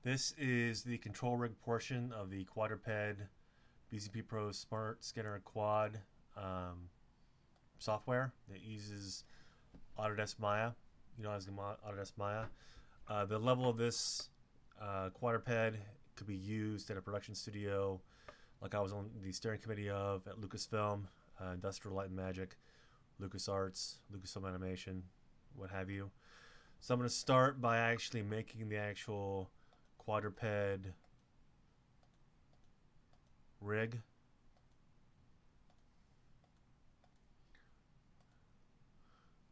This is the control rig portion of the quadruped BCP Pro Smart Scanner Quad software that uses Autodesk Maya, utilizing Autodesk Maya. The level of this quadruped could be used at a production studio, like I was on the steering committee of at Lucasfilm, Industrial Light and Magic, LucasArts, Lucasfilm Animation, what have you. So I'm going to start by actually making the actual quadruped rig.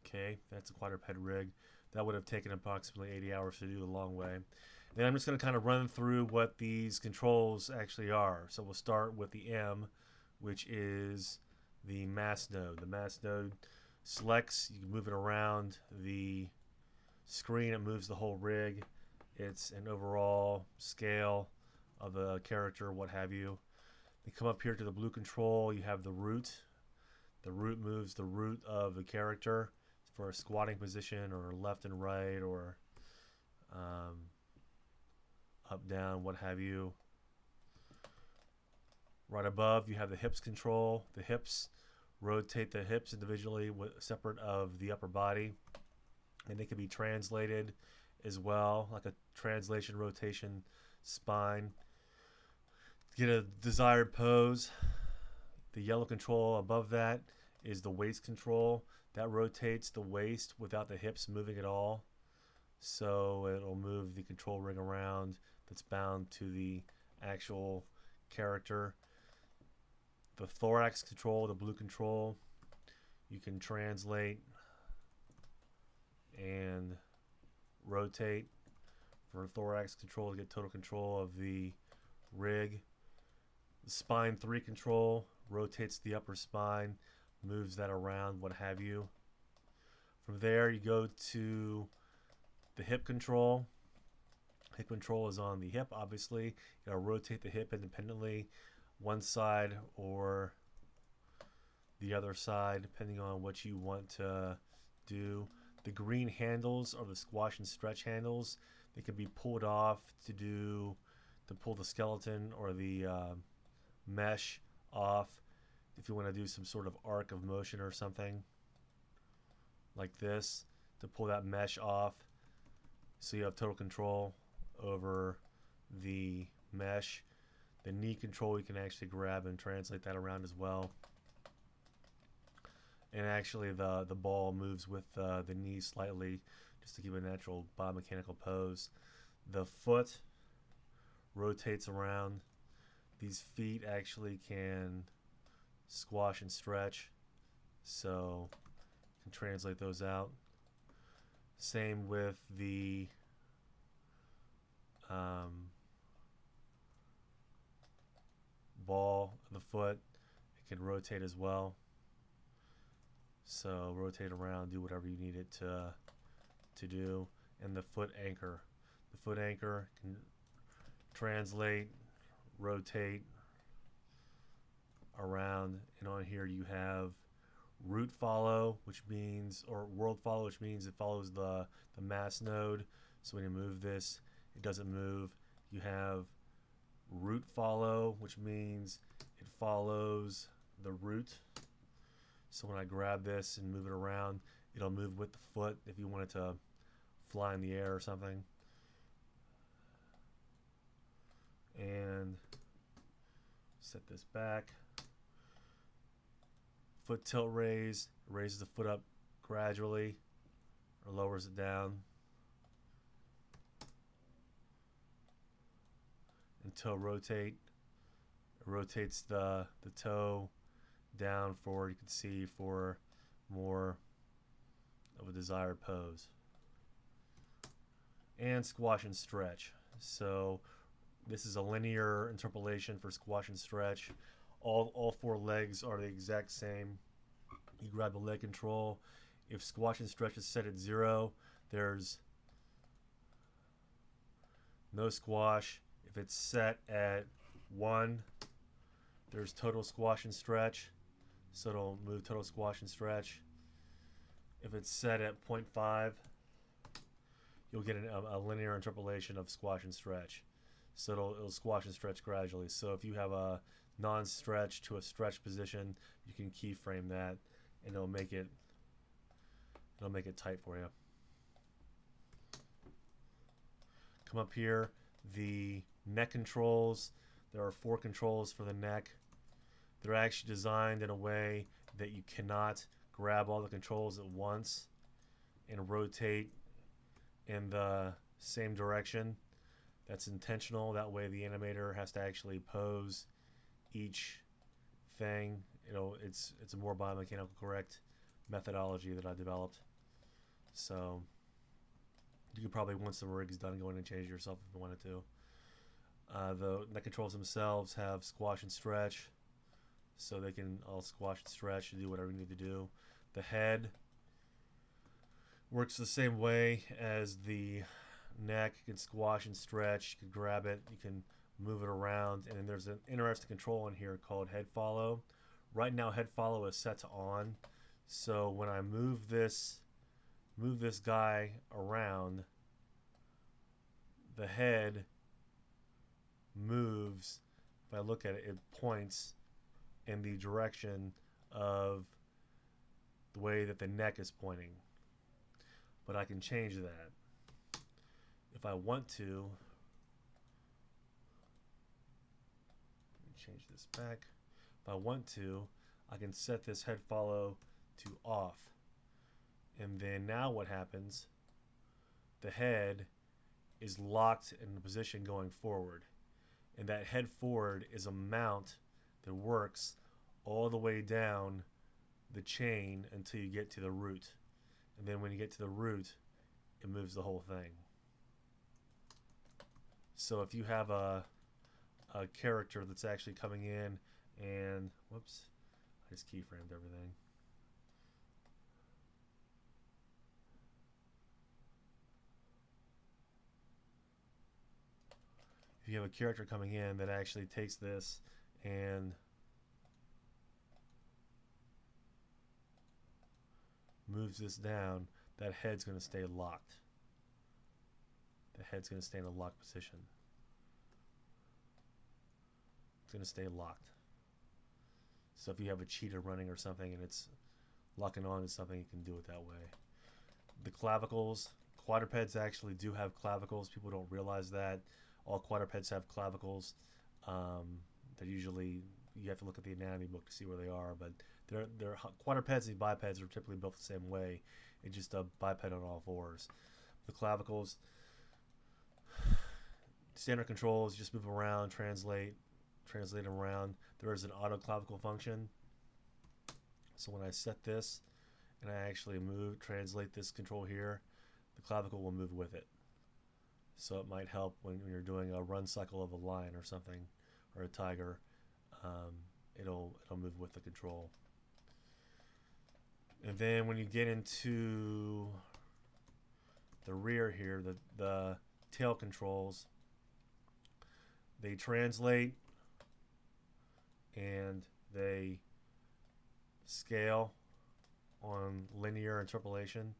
Okay, that's a quadruped rig. That would have taken approximately 80 hours to do the long way. Then I'm just going to kind of run through what these controls actually are. So we'll start with the M, which is the mass node. The mass node selects, you can move it around the screen, it moves the whole rig. It's an overall scale of the character, what have you. You come up here to the blue control, you have the root. The root moves the root of the character for a squatting position or left and right or up, down, what have you. Right above, you have the hips control. The hips rotate the hips individually, separate of the upper body, and they can be translated as well, like a translation rotation spine. Get a desired pose. The yellow control above that is the waist control. That rotates the waist without the hips moving at all. So it'll move the control ring around that's bound to the actual character. The thorax control, the blue control, you can translate and rotate for thorax control to get total control of the rig. The spine 3 control rotates the upper spine, moves that around, what have you. From there, you go to the hip control. Hip control is on the hip, obviously. You gotta rotate the hip independently, one side or the other side, depending on what you want to do. The green handles are the squash and stretch handles. They can be pulled off to pull the skeleton or the mesh off if you want to do some sort of arc of motion or something like this, to pull that mesh off so you have total control over the mesh. The knee control, you can actually grab and translate that around as well. And actually the ball moves with the knee slightly just to keep a natural biomechanical pose. The foot rotates around. These feet actually can squash and stretch, so you can translate those out. Same with the ball of the foot. It can rotate as well. So rotate around, do whatever you need it to do. And the foot anchor. The foot anchor can translate, rotate around, and on here you have root follow, which means, or world follow, which means it follows the mass node. So when you move this, it doesn't move. You have root follow, which means it follows the root. So when I grab this and move it around, it'll move with the foot if you want it to fly in the air or something. And set this back. Foot tilt raise, raises the foot up gradually or lowers it down. And toe rotate, it rotates the toe down forward, you can see, for more of a desired pose. And squash and stretch. So this is a linear interpolation for squash and stretch. All 4 legs are the exact same. You grab the leg control. If squash and stretch is set at 0, there's no squash. If it's set at 1, there's total squash and stretch. So it'll move total squash and stretch. If it's set at 0.5, you'll get a linear interpolation of squash and stretch. So it'll squash and stretch gradually. So if you have a non-stretch to a stretch position, you can keyframe that, and it'll make it tight for you. Come up here, the neck controls. There are 4 controls for the neck. They're actually designed in a way that you cannot grab all the controls at once and rotate in the same direction. That's intentional. That way the animator has to actually pose each thing. It's a more biomechanical correct methodology that I developed. So you could probably, once the rig's done, go in and change it yourself if you wanted to. The neck controls themselves have squash and stretch, so they can all squash and stretch to do whatever you need to do. The head works the same way as the neck. You can squash and stretch, you can grab it, you can move it around, and then there's an interesting control in here called head follow. Right now head follow is set to on, so when I move this guy around, the head moves. If I look at it, it points in the direction of the way that the neck is pointing. But I can change that if I want to. Let me change this back. If I want to, I can set this head follow to off. And then now what happens? The head is locked in the position going forward. And that head forward is a mount that works all the way down the chain until you get to the root. And then when you get to the root, it moves the whole thing. So if you have a character that's actually coming in and, whoops, I just keyframed everything. If you have a character coming in that actually takes this and moves this down, that head's going to stay locked. The head's going to stay in a locked position. It's going to stay locked. So if you have a cheetah running or something and it's locking on to something, you can do it that way. The clavicles, quadrupeds actually do have clavicles. People don't realize that. All quadrupeds have clavicles. They're usually, you have to look at the anatomy book to see where they are, but they're quadrupeds and bipeds are typically built the same way. It's just a biped on all fours. The clavicles, standard controls, just move around, translate them around. There is an auto clavicle function. So when I set this and I actually translate this control here, the clavicle will move with it. So it might help when you're doing a run cycle of a lion or something, or a tiger. It'll move with the control. And then when you get into the rear here, the tail controls, they translate and they scale on linear interpolation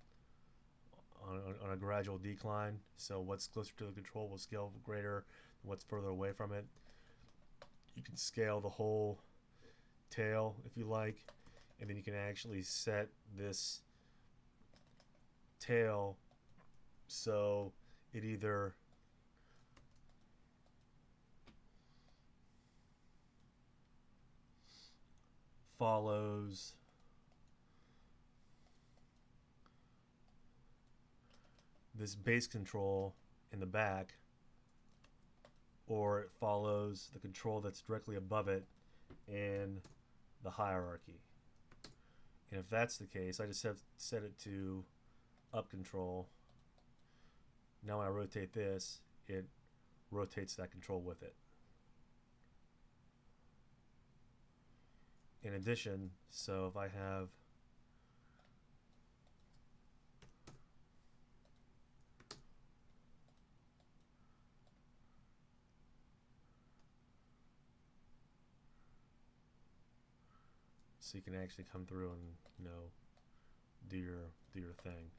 on a gradual decline. So what's closer to the control will scale greater than what's further away from it. You can scale the whole tail if you like, and then you can actually set this tail so it either follows this base control in the back, or it follows the control that's directly above it in the hierarchy. And if that's the case, I just have set it to up control. Now when I rotate this, it rotates that control with it. In addition, so if I have so you can actually come through and do your thing.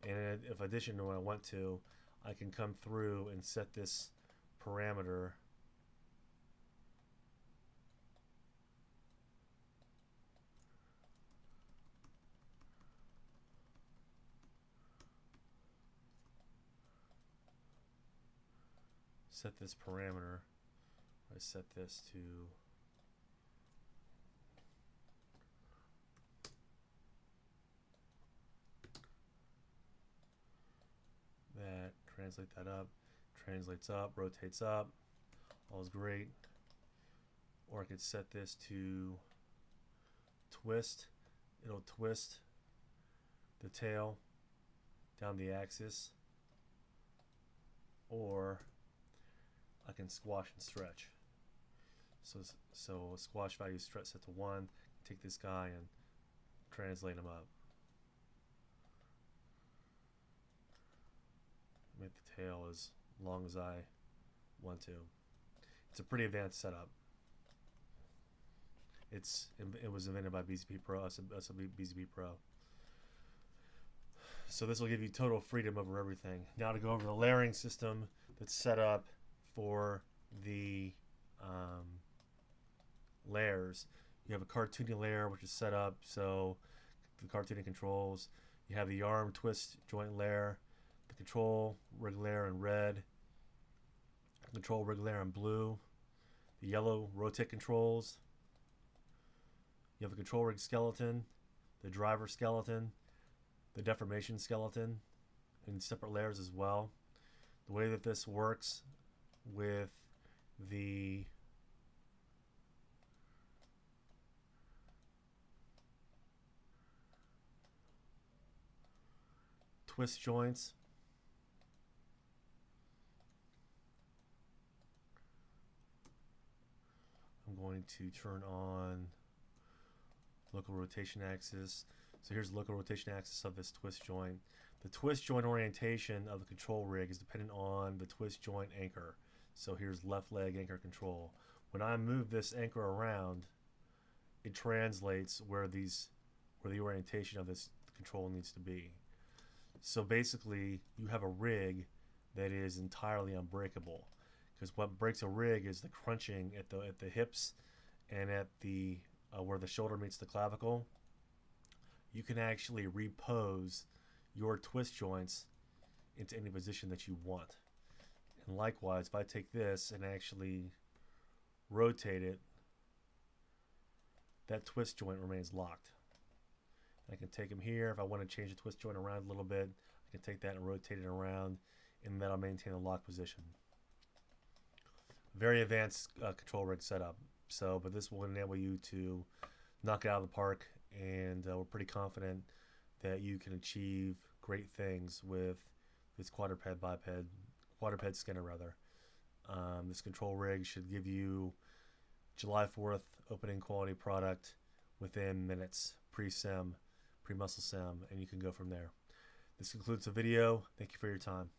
And if addition to what I want to, I can come through and set this parameter I set this to that, translate that up, translates up, rotates up, all is great. Or I could set this to twist. It'll twist the tail down the axis, or I can squash and stretch. So squash value stretch set to 1. Take this guy and translate him up. Make the tail as long as I want to. It's a pretty advanced setup. It was invented by BZP Pro, BZP Pro. So this will give you total freedom over everything. Now to go over the layering system that's set up for the layers. You have a cartooning layer which is set up so the cartooning controls. You have the arm twist joint layer, the control rig layer in red, control rig layer in blue, the yellow rotate controls. You have the control rig skeleton, the driver skeleton, the deformation skeleton in separate layers as well. The way that this works with the twist joints, I'm going to turn on local rotation axis. So here's the local rotation axis of this twist joint. The twist joint orientation of the control rig is dependent on the twist joint anchor. So here's left leg anchor control. When I move this anchor around, it translates where the orientation of this control needs to be. So basically, you have a rig that is entirely unbreakable, because what breaks a rig is the crunching at the hips and at the where the shoulder meets the clavicle. You can actually repose your twist joints into any position that you want. And likewise, if I take this and actually rotate it, that twist joint remains locked. I can take them here. If I want to change the twist joint around a little bit, I can take that and rotate it around, and that'll maintain the lock position. Very advanced control rig setup. So, but this will enable you to knock it out of the park, and we're pretty confident that you can achieve great things with this quadruped scanner rather. This control rig should give you July 4th opening quality product within minutes, pre-sim, pre-muscle sim, and you can go from there. This concludes the video. Thank you for your time.